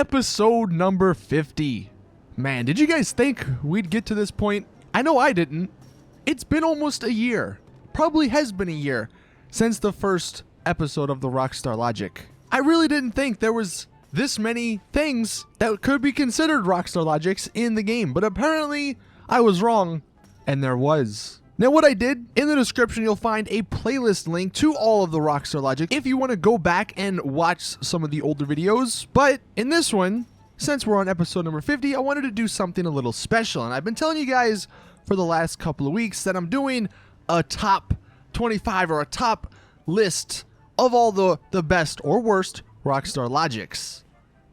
episode number 50. Man, did you guys think we'd get to this point? I know I didn't. It's been almost a year. Probably has been a year since the first episode of the Rockstar Logic. I really didn't think there was this many things that could be considered Rockstar Logics in the game, but apparently I was wrong, and there was. Now what I did, in the description you'll find a playlist link to all of the Rockstar Logic if you want to go back and watch some of the older videos, but in this one, since we're on episode number 50, I wanted to do something a little special, and I've been telling you guys for the last couple of weeks that I'm doing a top 25 or a top list of all the best or worst Rockstar Logics.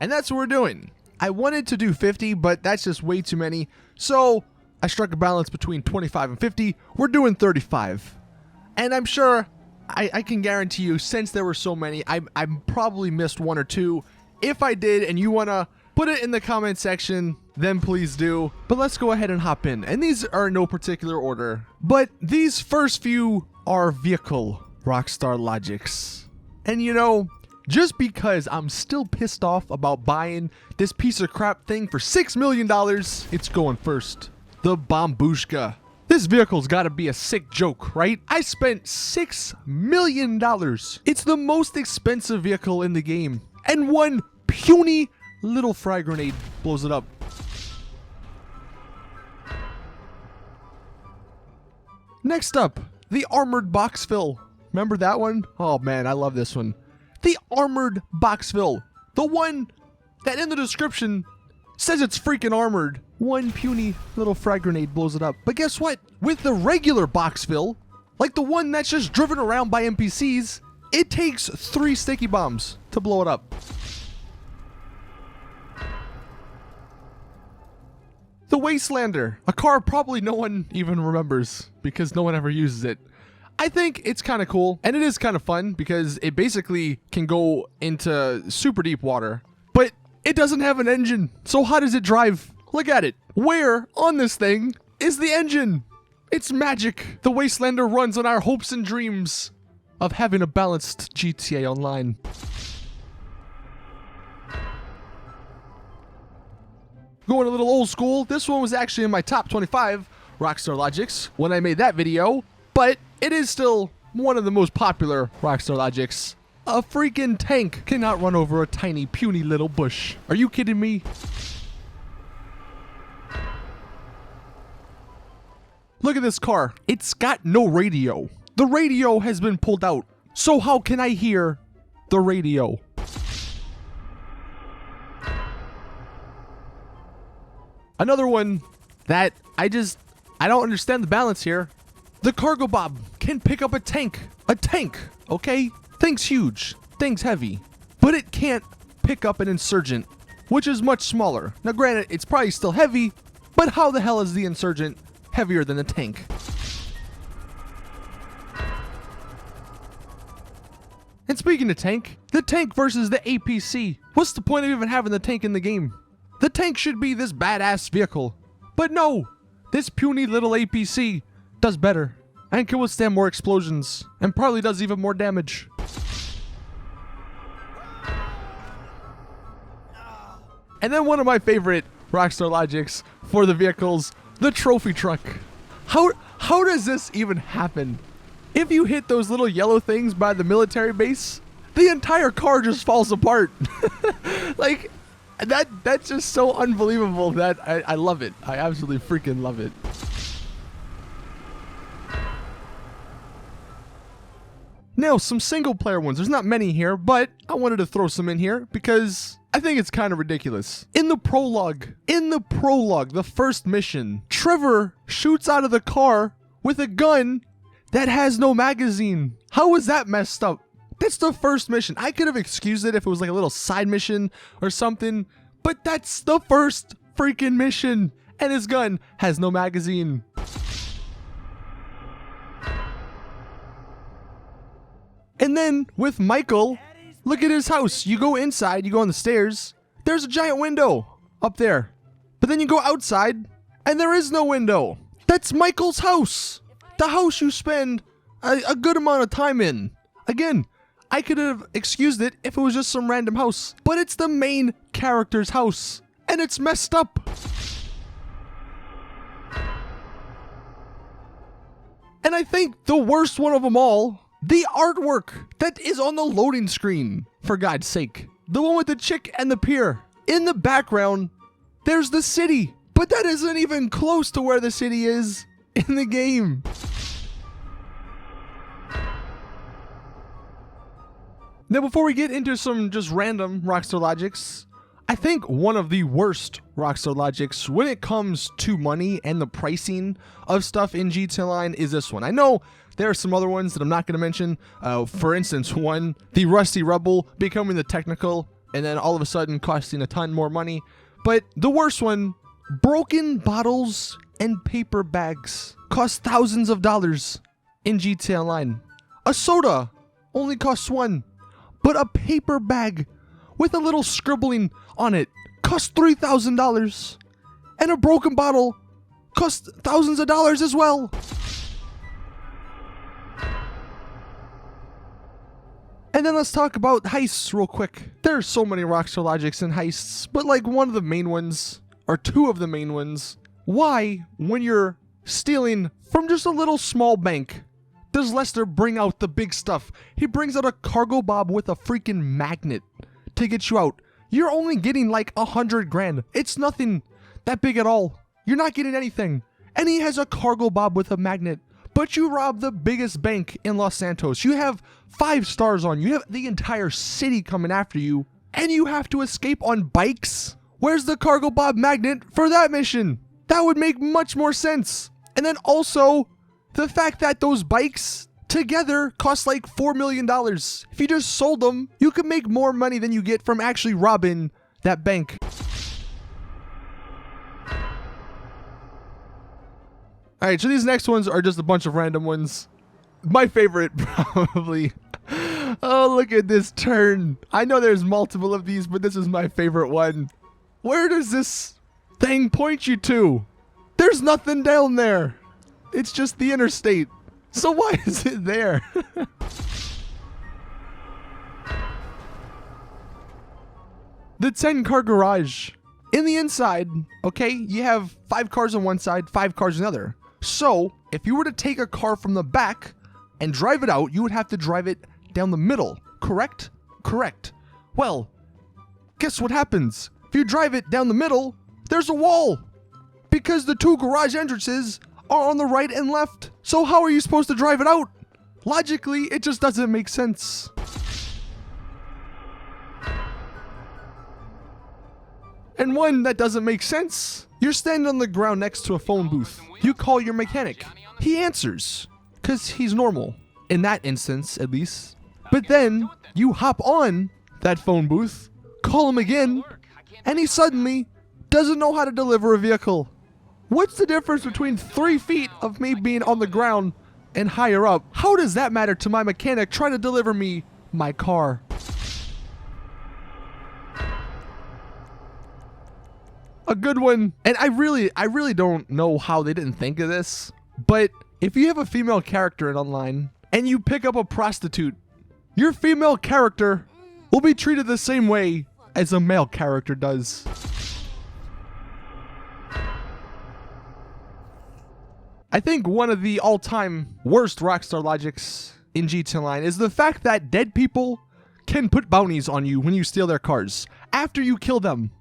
And that's what we're doing. I wanted to do 50, but that's just way too many, so I struck a balance between 25 and 50. We're doing 35. And I'm sure, I can guarantee you, since there were so many, I probably missed one or two. If I did and you want to put it in the comment section, then please do. But let's go ahead and hop in. And these are in no particular order. But these first few are vehicle Rockstar Logics. And you know, just because I'm still pissed off about buying this piece of crap thing for $6 million, it's going first. The Bombushka. This vehicle's gotta be a sick joke, right? I spent $6 million. It's the most expensive vehicle in the game. And one puny little frag grenade blows it up. Next up, the Armored Boxville. Remember that one? Oh man, I love this one. The Armored Boxville. The one that in the description says it's freaking armored. One puny little frag grenade blows it up. But guess what? With the regular Boxville, like the one that's just driven around by NPCs, it takes 3 sticky bombs to blow it up. The Wastelander, a car probably no one even remembers because no one ever uses it. I think it's kind of cool, and it is kind of fun because it basically can go into super deep water, but it doesn't have an engine. So how does it drive? Look at it. Where on this thing is the engine? It's magic. The Wastelander runs on our hopes and dreams of having a balanced GTA Online. Going a little old school, this one was actually in my top 25 Rockstar Logics when I made that video, but it is still one of the most popular Rockstar Logics. A freaking tank cannot run over a tiny, puny little bush. Are you kidding me? Look at this car. It's got no radio. The radio has been pulled out. So how can I hear the radio? Another one that I don't understand the balance here. The Cargo Bob can pick up a tank. A tank, okay? Thing's huge. Thing's heavy. But it can't pick up an Insurgent, which is much smaller. Now granted, it's probably still heavy, but how the hell is the Insurgent heavier than the tank? And speaking of tank, the tank versus the APC. What's the point of even having the tank in the game? The tank should be this badass vehicle. But no, this puny little APC does better and can withstand more explosions and probably does even more damage. And then one of my favorite Rockstar Logics for the vehicles, the trophy truck. How does this even happen? If you hit those little yellow things by the military base, the entire car just falls apart. Like, that's just so unbelievable that I love it. I absolutely freaking love it. Now, some single player ones. There's not many here, but I wanted to throw some in here because I think it's kind of ridiculous. In the prologue, the first mission, Trevor shoots out of the car with a gun that has no magazine. How is that messed up? That's the first mission. I could have excused it if it was like a little side mission or something, but that's the first freaking mission, and his gun has no magazine. And then with Michael, look at his house. You go inside, you go on the stairs, there's a giant window up there. But then you go outside, and there is no window. That's Michael's house. The house you spend a good amount of time in. Again, I could have excused it if it was just some random house, but it's the main character's house, and it's messed up. And I think the worst one of them all, the artwork that is on the loading screen, for God's sake. The one with the chick and the pier. In the background, there's the city, but that isn't even close to where the city is in the game. Now, before we get into some just random Rockstar logics, I think one of the worst Rockstar logics when it comes to money and the pricing of stuff in GTA Online is this one. I know there are some other ones that I'm not going to mention. For instance, one, the Rusty Rebel becoming the technical and then all of a sudden costing a ton more money. But the worst one, broken bottles and paper bags cost thousands of dollars in GTA Online. A soda only costs $1. But a paper bag with a little scribbling on it costs $3,000. And a broken bottle costs thousands of dollars as well. And then let's talk about heists real quick. There are so many Rockstar logics in heists, but like one of the main ones, or two of the main ones, why, when you're stealing from just a little small bank, does Lester bring out the big stuff? He brings out a cargo bob with a freaking magnet to get you out. You're only getting like 100 grand. It's nothing that big at all. You're not getting anything. And he has a cargo bob with a magnet. But you rob the biggest bank in Los Santos. You have 5 stars on you. You have the entire city coming after you. And you have to escape on bikes? Where's the cargo bob magnet for that mission? That would make much more sense. And then also, the fact that those bikes together cost like $4 million. If you just sold them, you could make more money than you get from actually robbing that bank. Alright, so these next ones are just a bunch of random ones. My favorite, probably. Oh, look at this turn. I know there's multiple of these, but this is my favorite one. Where does this thing point you to? There's nothing down there. It's just the interstate. So why is it there? The 10-car garage. In the inside, okay, you have 5 cars on one side, 5 cars on the other. So, if you were to take a car from the back and drive it out, you would have to drive it down the middle, correct? Correct. Well, guess what happens? If you drive it down the middle, there's a wall. Because the 2 garage entrances are on the right and left. So how are you supposed to drive it out? Logically, it just doesn't make sense. And one that doesn't make sense. You're standing on the ground next to a phone booth. You call your mechanic. He answers, because he's normal. In that instance, at least. But then, you hop on that phone booth, call him again, and he suddenly doesn't know how to deliver a vehicle. What's the difference between 3 feet of me being on the ground and higher up? How does that matter to my mechanic trying to deliver me my car? A good one, and I really don't know how they didn't think of this, but if you have a female character in online and you pick up a prostitute, your female character will be treated the same way as a male character does. I think one of the all-time worst Rockstar logics in GTA Online is the fact that dead people can put bounties on you when you steal their cars. After you kill them,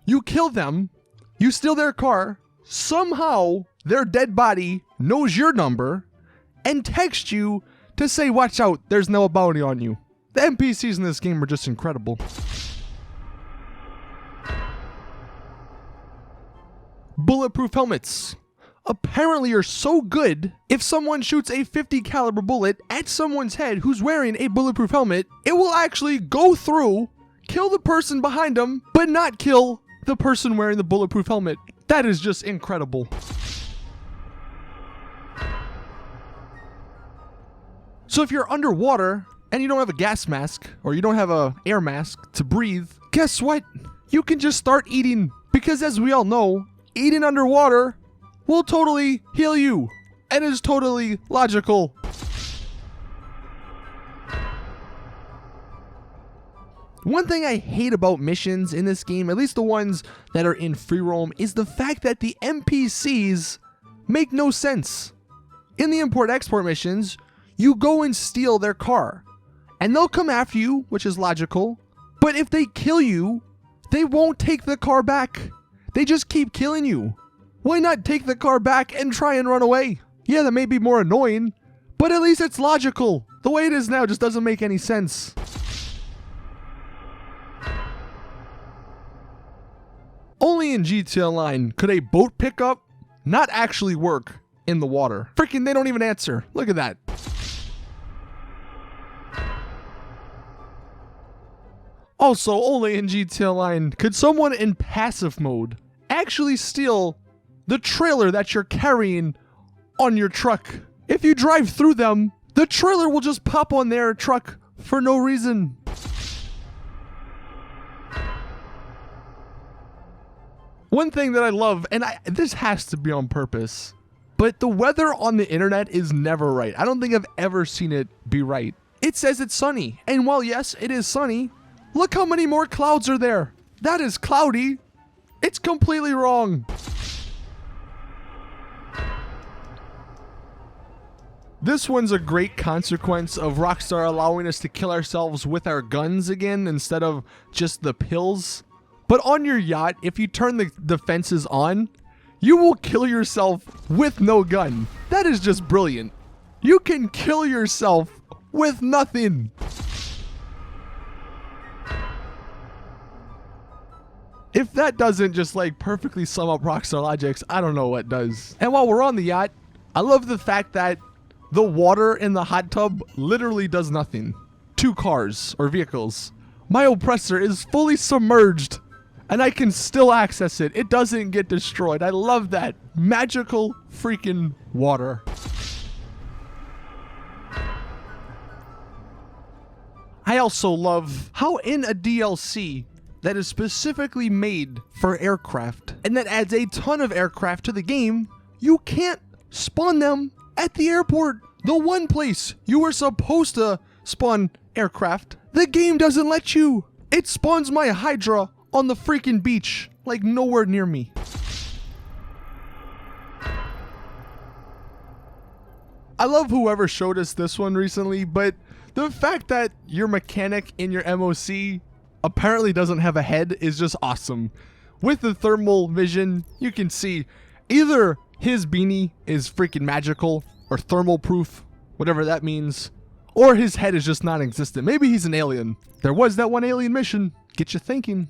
you steal their car, somehow their dead body knows your number and texts you to say, watch out, there's no bounty on you. The NPCs in this game are just incredible. Bulletproof helmets. Apparently are so good, if someone shoots a 50 caliber bullet at someone's head who's wearing a bulletproof helmet, it will actually go through, kill the person behind them, but not kill the person wearing the bulletproof helmet. That is just incredible. So if you're underwater and you don't have a gas mask or you don't have a air mask to breathe, guess what? You can just start eating, because as we all know, eating underwater will totally heal you and is totally logical. One thing I hate about missions in this game, at least the ones that are in free roam, is the fact that the NPCs make no sense. In the import-export missions, you go and steal their car, and they'll come after you, which is logical, but if they kill you, they won't take the car back. They just keep killing you. Why not take the car back and try and run away? Yeah, that may be more annoying, but at least it's logical. The way it is now just doesn't make any sense. Only in GTA Online could a boat pickup not actually work in the water. Freaking, they don't even answer. Look at that. Also, only in GTA Online could someone in passive mode actually steal the trailer that you're carrying on your truck. If you drive through them, the trailer will just pop on their truck for no reason. One thing that I love, and this has to be on purpose, but the weather on the internet is never right. I don't think I've ever seen it be right. It says it's sunny, and while yes, it is sunny, look how many more clouds are there. That is cloudy. It's completely wrong. This one's a great consequence of Rockstar allowing us to kill ourselves with our guns again instead of just the pills. But on your yacht, if you turn the defenses on, you will kill yourself with no gun. That is just brilliant. You can kill yourself with nothing. If that doesn't just like perfectly sum up Rockstar logics, I don't know what does. And while we're on the yacht, I love the fact that the water in the hot tub literally does nothing. 2 cars or vehicles. My oppressor is fully submerged and I can still access it. It doesn't get destroyed. I love that. Magical freaking water. I also love how in a DLC that is specifically made for aircraft and that adds a ton of aircraft to the game, you can't spawn them at the airport. The one place you were supposed to spawn aircraft, the game doesn't let you. It spawns my Hydra on the freaking beach, like nowhere near me. I love whoever showed us this one recently, but the fact that your mechanic in your MOC apparently doesn't have a head is just awesome. With the thermal vision, you can see either his beanie is freaking magical or thermal proof, whatever that means, or his head is just non-existent. Maybe he's an alien. There was that one alien mission. Get you thinking.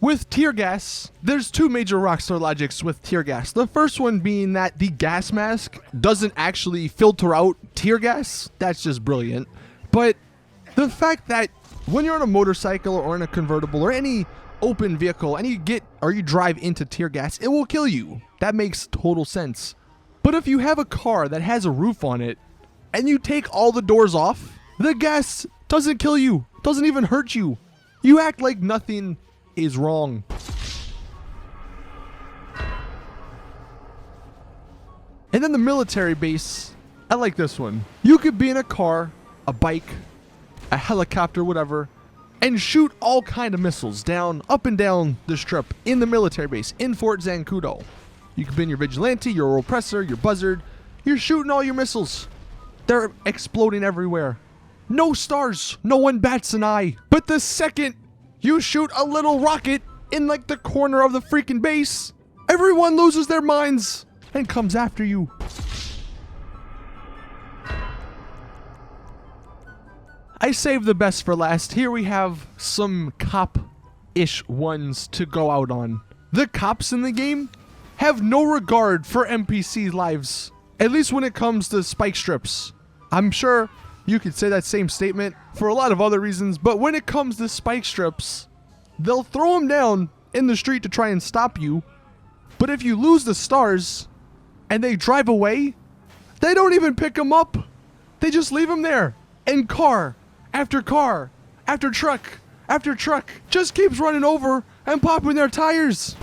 With tear gas, there's 2 major Rockstar logics with tear gas. The first one being that the gas mask doesn't actually filter out tear gas. That's just brilliant. But the fact that when you're on a motorcycle or in a convertible or any open vehicle and you drive into tear gas, it will kill you. That makes total sense. But if you have a car that has a roof on it and you take all the doors off, the gas doesn't kill you, doesn't even hurt you. You act like nothing is wrong. And then the military base, I like this one. You could be in a car, a bike, a helicopter, whatever, and shoot all kind of missiles down, up and down the strip in the military base, in Fort Zancudo. You could be in your vigilante, your oppressor, your buzzard. You're shooting all your missiles. They're exploding everywhere. No stars, no one bats an eye. But the second you shoot a little rocket in like the corner of the freaking base, everyone loses their minds and comes after you. I saved the best for last. Here we have some cop-ish ones to go out on. The cops in the game have no regard for NPC lives, at least when it comes to spike strips. I'm sure you could say that same statement for a lot of other reasons, but when it comes to spike strips, they'll throw them down in the street to try and stop you. But if you lose the stars and they drive away, they don't even pick them up. They just leave them there. And car after truck after truck just keeps running over and popping their tires.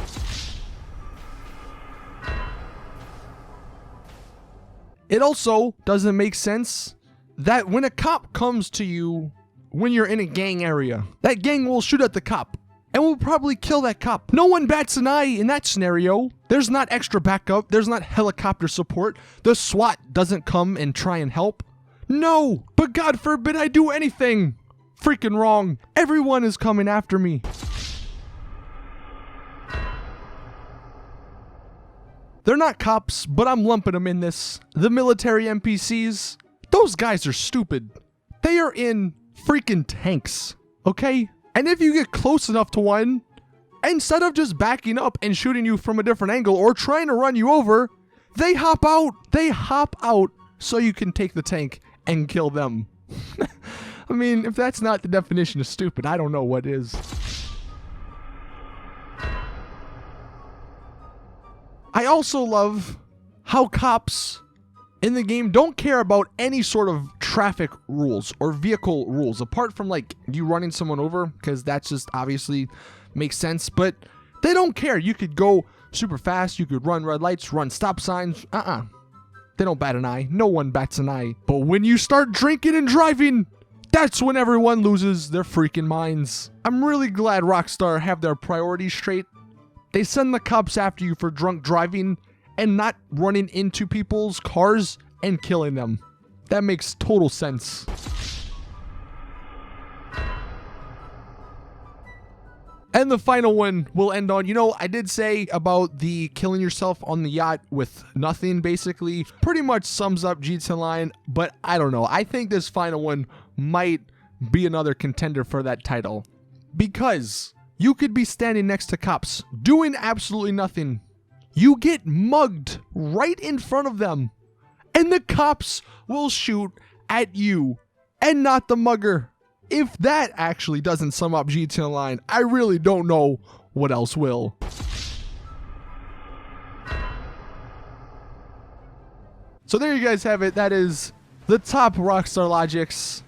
It also doesn't make sense that when a cop comes to you when you're in a gang area, that gang will shoot at the cop and will probably kill that cop. No one bats an eye in that scenario. There's not extra backup. There's not helicopter support. The SWAT doesn't come and try and help. No, but God forbid I do anything freaking wrong. Everyone is coming after me. They're not cops, but I'm lumping them in this. The military NPCs, those guys are stupid. They are in freaking tanks, okay? And if you get close enough to one, instead of just backing up and shooting you from a different angle or trying to run you over, they hop out. They hop out so you can take the tank and kill them. I mean, if that's not the definition of stupid, I don't know what is. I also love how cops in the game don't care about any sort of traffic rules or vehicle rules, apart from like you running someone over, because that's just obviously makes sense, but they don't care. You could go super fast, you could run red lights, run stop signs. They don't bat an eye. No one bats an eye. But when you start drinking and driving, that's when everyone loses their freaking minds. I'm really glad ROCKSTAR have their priorities straight. They send the cops after you for drunk driving and not running into people's cars and killing them. That makes total sense. And the final one we'll end on, I did say about the killing yourself on the yacht with nothing, basically pretty much sums up GTA Online, but I don't know. I think this final one might be another contender for that title, because you could be standing next to cops doing absolutely nothing. You get mugged right in front of them, and the cops will shoot at you and not the mugger. If that actually doesn't sum up GTA Online, I really don't know what else will. So there you guys have it. That is the top ROCKSTAR logics,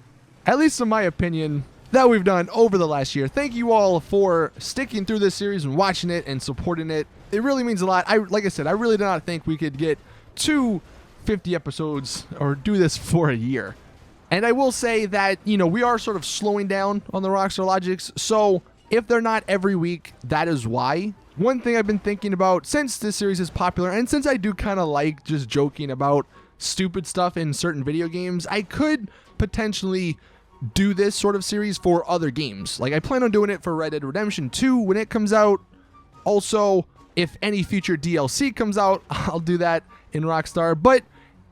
at least in my opinion, that we've done over the last year. Thank you all for sticking through this series and watching it and supporting it. It really means a lot. Like I said, I really did not think we could get to 50 episodes or do this for a year. And I will say that, we are sort of slowing down on the ROCKSTAR logics. So if they're not every week, that is why. One thing I've been thinking about since this series is popular, and since I do kind of like just joking about stupid stuff in certain video games, I could potentially do this sort of series for other games. Like I plan on doing it for Red Dead Redemption 2 when it comes out. Also, if any future DLC comes out, I'll do that in ROCKSTAR. But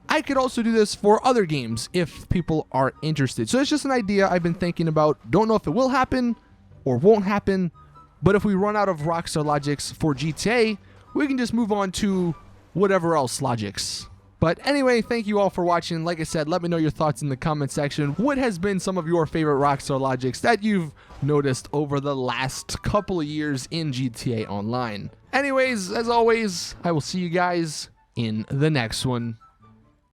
I could also do this for other games if people are interested. So it's just an idea I've been thinking about. Don't know if it will happen or won't happen, but if we run out of ROCKSTAR logics for GTA, we can just move on to whatever else logics. But anyway, thank you all for watching. Like I said, let me know your thoughts in the comment section. What has been some of your favorite ROCKSTAR logics that you've noticed over the last couple of years in GTA Online? Anyways, as always, I will see you guys in the next one.